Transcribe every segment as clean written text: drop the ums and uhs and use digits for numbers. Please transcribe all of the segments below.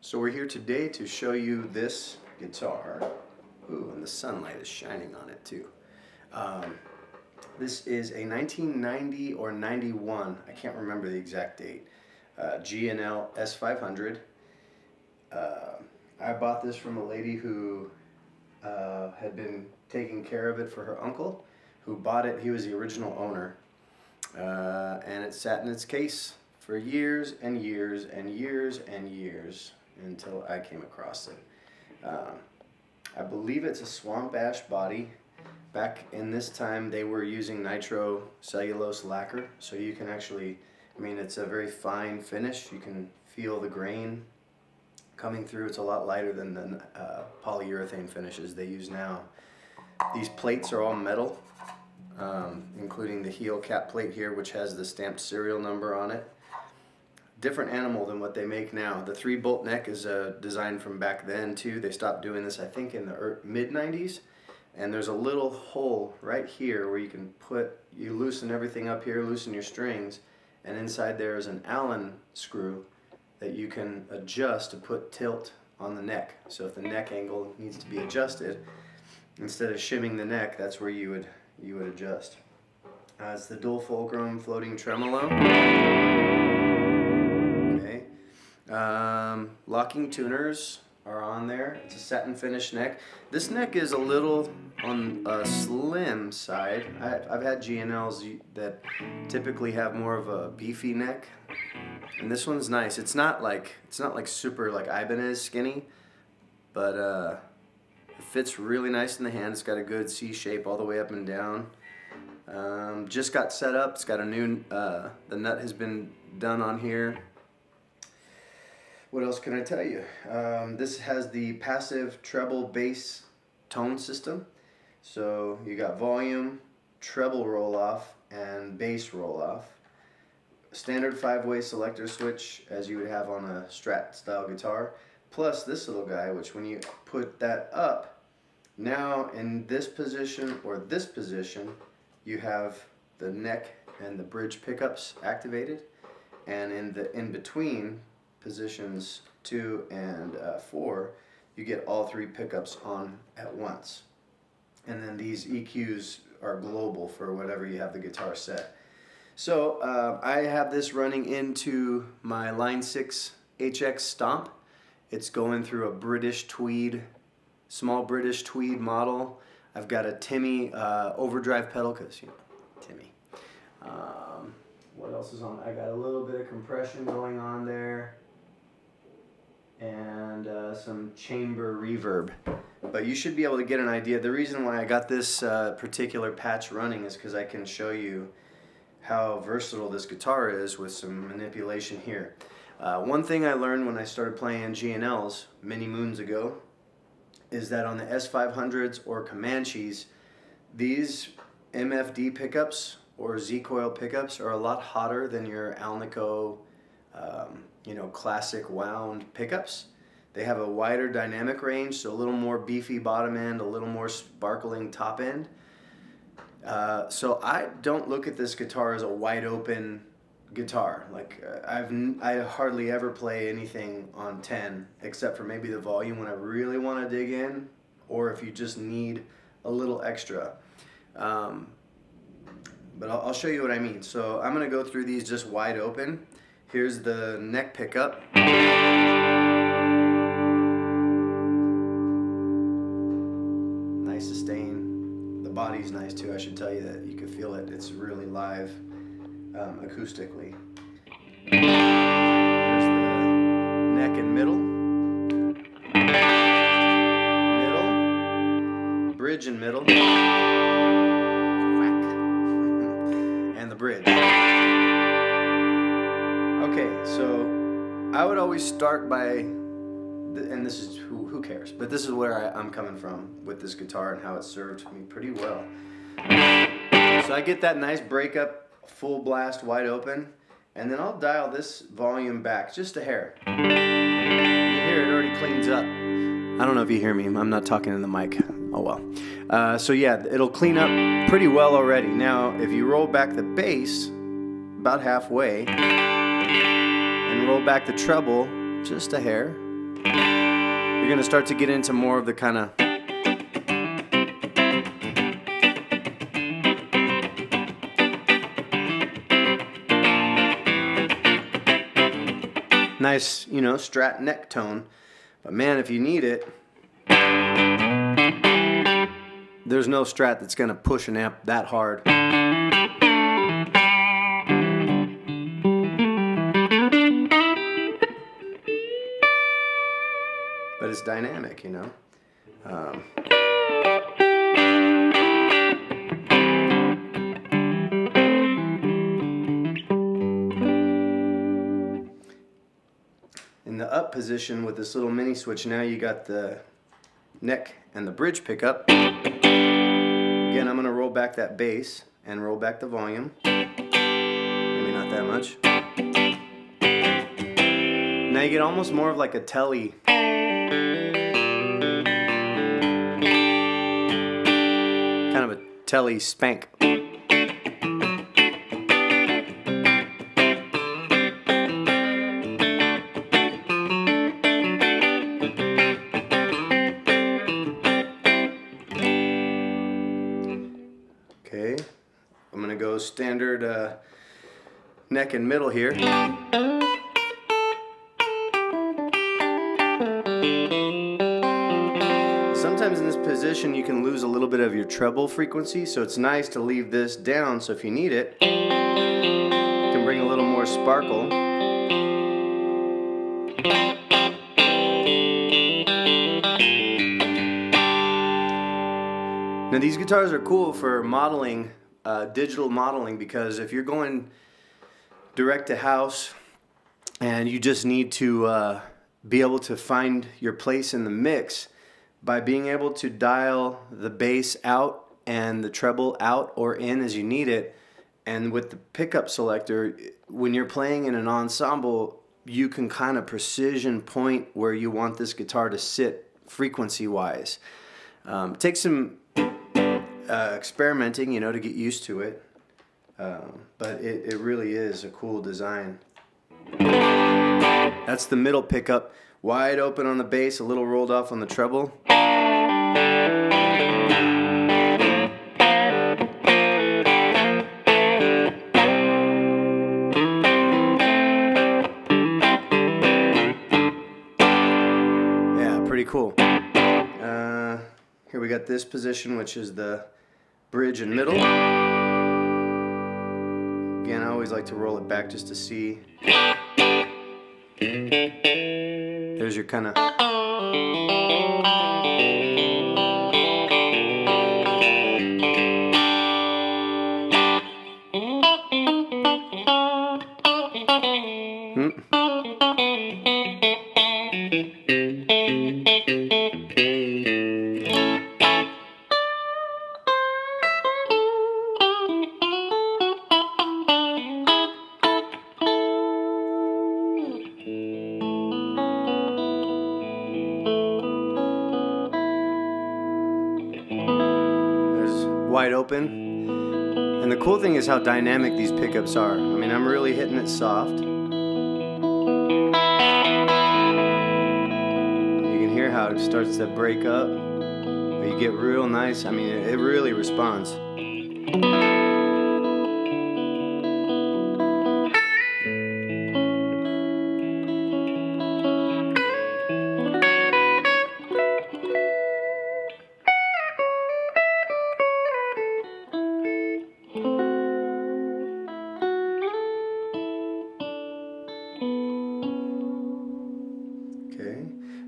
So we're here today to show you this guitar. Ooh, and the sunlight is shining on it too. This is a 1990 or 91, I can't remember the exact date, G&L S-500. I bought this from a lady who had been taking care of it for her uncle, who bought it. He was the original owner. And it sat in its case for years and years and years and years until I came across it. I believe it's a swamp ash body. Back in this time they were using nitro cellulose lacquer, so you can actually, it's a very fine finish. You can feel the grain coming through. It's a lot lighter than the polyurethane finishes they use now. These plates are all metal, including the heel cap plate here, which has the stamped serial number on it. Different animal than what they make now. The 3-bolt neck is a design from back then too. They stopped doing this, I think, in the mid-90s. And there's a little hole right here where you loosen everything up here, loosen your strings, and inside there is an Allen screw that you can adjust to put tilt on the neck. So if the neck angle needs to be adjusted, instead of shimming the neck, that's where you would adjust. It's the dual fulcrum floating tremolo. Okay. Locking tuners are on there. It's a satin finish neck. This neck is a little on a slim side. I've had G&Ls that typically have more of a beefy neck, and this one's nice. It's not like super like Ibanez skinny, but it fits really nice in the hand. It's got a good C shape all the way up and down. Just got set up. It's got a new the nut has been done on here. What else can I tell you? This has the passive treble bass tone system. So you got volume, treble roll off, and bass roll off. Standard 5-way selector switch as you would have on a Strat style guitar. Plus this little guy, which when you put that up, now in this position or this position, you have the neck and the bridge pickups activated, and in the in-between positions 2 and 4, you get all 3 pickups on at once. And then these EQs are global for whatever you have the guitar set. So I have this running into my Line 6 HX Stomp. It's going through a British tweed, small British tweed model. I've got a Timmy overdrive pedal, because Timmy. What else is on? I got a little bit of compression going on there, and some chamber reverb. But you should be able to get an idea. The reason why I got this particular patch running is because I can show you how versatile this guitar is with some manipulation here. One thing I learned when I started playing G&Ls many moons ago is that on the S-500s or Comanches, these MFD pickups or Z-coil pickups are a lot hotter than your Alnico classic wound pickups. They have a wider dynamic range, so a little more beefy bottom end, a little more sparkling top end. So I don't look at this guitar as a wide open guitar. Like I hardly ever play anything on 10 except for maybe the volume when I really want to dig in, or if you just need a little extra. But I'll show you what I mean. So I'm going to go through these just wide open. Here's the neck pickup. Nice sustain. The body's nice too. I should tell you that. You can feel it. It's really live acoustically. There's the neck and middle. Middle. Bridge and middle. And the bridge. Okay, so I would always start by, and this is who cares, but this is where I'm coming from with this guitar and how it served me pretty well. So I get that nice breakup, full blast, wide open, and then I'll dial this volume back just a hair. You hear it already cleans up. I don't know if you hear me, I'm not talking in the mic. Oh well. So yeah, it'll clean up pretty well already. Now, if you roll back the bass about halfway, and roll back the treble just a hair, you're going to start to get into more of the kind of nice, you know, Strat neck tone. But man, if you need it, there's no Strat that's going to push an amp that hard. But it's dynamic, you know. In the up position with this little mini switch, now you got the neck and the bridge pickup. Again, I'm going to roll back that bass and roll back the volume. Maybe not that much. Now you get almost more of like a telly. Kind of a telly spank. Okay, I'm gonna go standard neck and middle here. Sometimes in this position you can lose a little bit of your treble frequency, so it's nice to leave this down so if you need it, you can bring a little more sparkle. Now these guitars are cool for modeling, digital modeling, because if you're going direct to house and you just need to be able to find your place in the mix, by being able to dial the bass out and the treble out or in as you need it, and with the pickup selector, when you're playing in an ensemble, you can kind of precision point where you want this guitar to sit frequency wise. It takes some experimenting, you know, to get used to it, but it really is a cool design. That's the middle pickup, wide open on the bass, a little rolled off on the treble. Yeah, pretty cool. Here we got this position, which is the bridge and middle. Again, I always like to roll it back just to see. There's your kind of wide open. And the cool thing is how dynamic these pickups are. I mean, I'm really hitting it soft. You can hear how it starts to break up. But you get real nice. I mean, it really responds.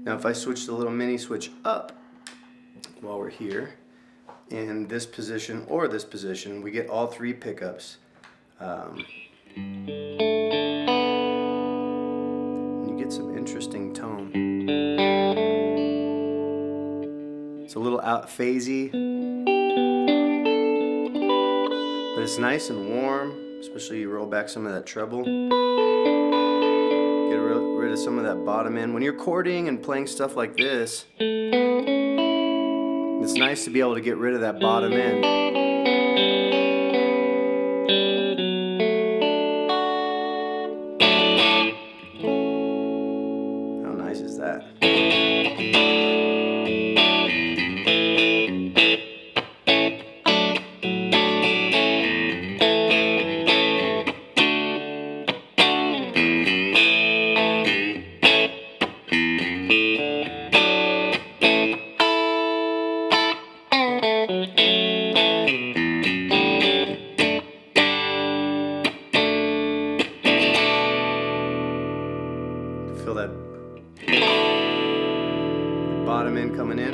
Now if I switch the little mini switch up while we're here, in this position or this position, we get all three pickups. You get some interesting tone. It's a little out phasey, but it's nice and warm, especially you roll back some of that treble. Get rid of some of that bottom end. When you're chording and playing stuff like this, it's nice to be able to get rid of that bottom end. How nice is that? that? Feel that bottom end coming in.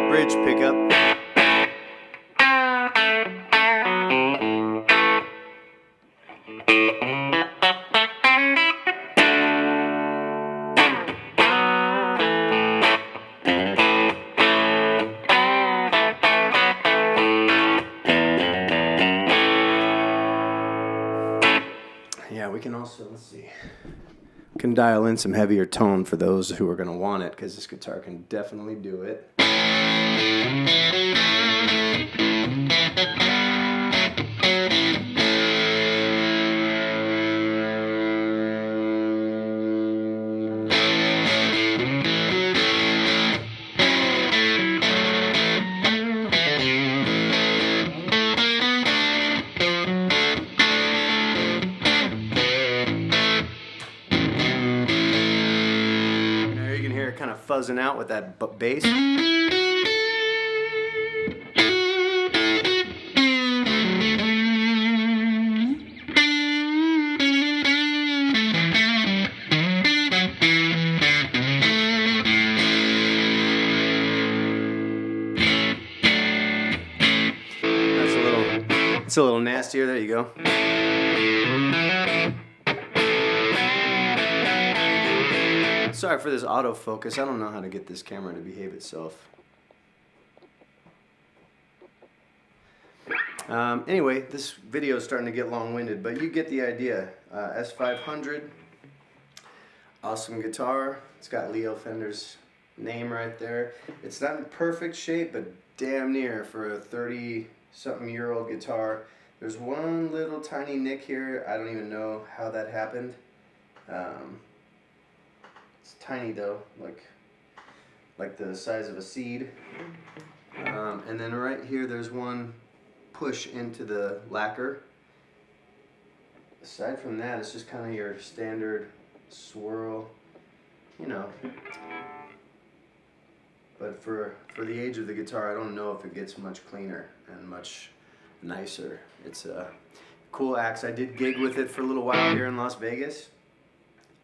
Bridge pickup. Yeah, we can also, let's see, we can dial in some heavier tone for those who are going to want it, because this guitar can definitely do it. Kind of fuzzing out with that bass. It's a little nastier. There you go. Sorry for this autofocus. I don't know how to get this camera to behave itself. Anyway, this video is starting to get long-winded, but you get the idea. S-500, awesome guitar. It's got Leo Fender's name right there. It's not in perfect shape, but damn near for a 30-something-year-old guitar. There's one little tiny nick here. I don't even know how that happened. It's tiny though, like the size of a seed. And then right here there's one push into the lacquer. Aside from that, it's just kind of your standard swirl, you know. But for the age of the guitar, I don't know if it gets much cleaner and much nicer. It's a cool axe. I did gig with it for a little while here in Las Vegas.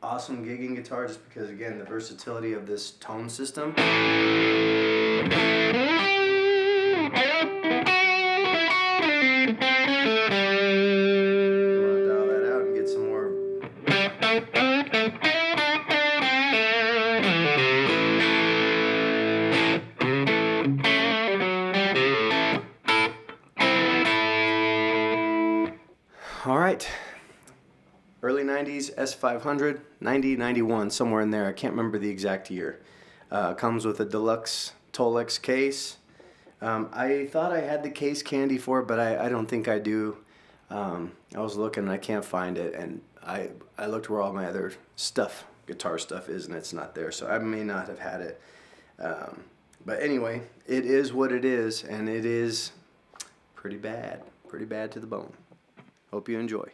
Awesome gigging guitar, just because, again, the versatility of this tone system. You want to dial that out and get some more. All right. Early 90s S-500, 90, 91, somewhere in there. I can't remember the exact year. Comes with a deluxe Tolex case. I thought I had the case candy for it, but I don't think I do. I was looking and I can't find it, and I looked where all my other stuff, guitar stuff is, and it's not there, so I may not have had it. But anyway, it is what it is, and it is pretty bad to the bone. Hope you enjoy.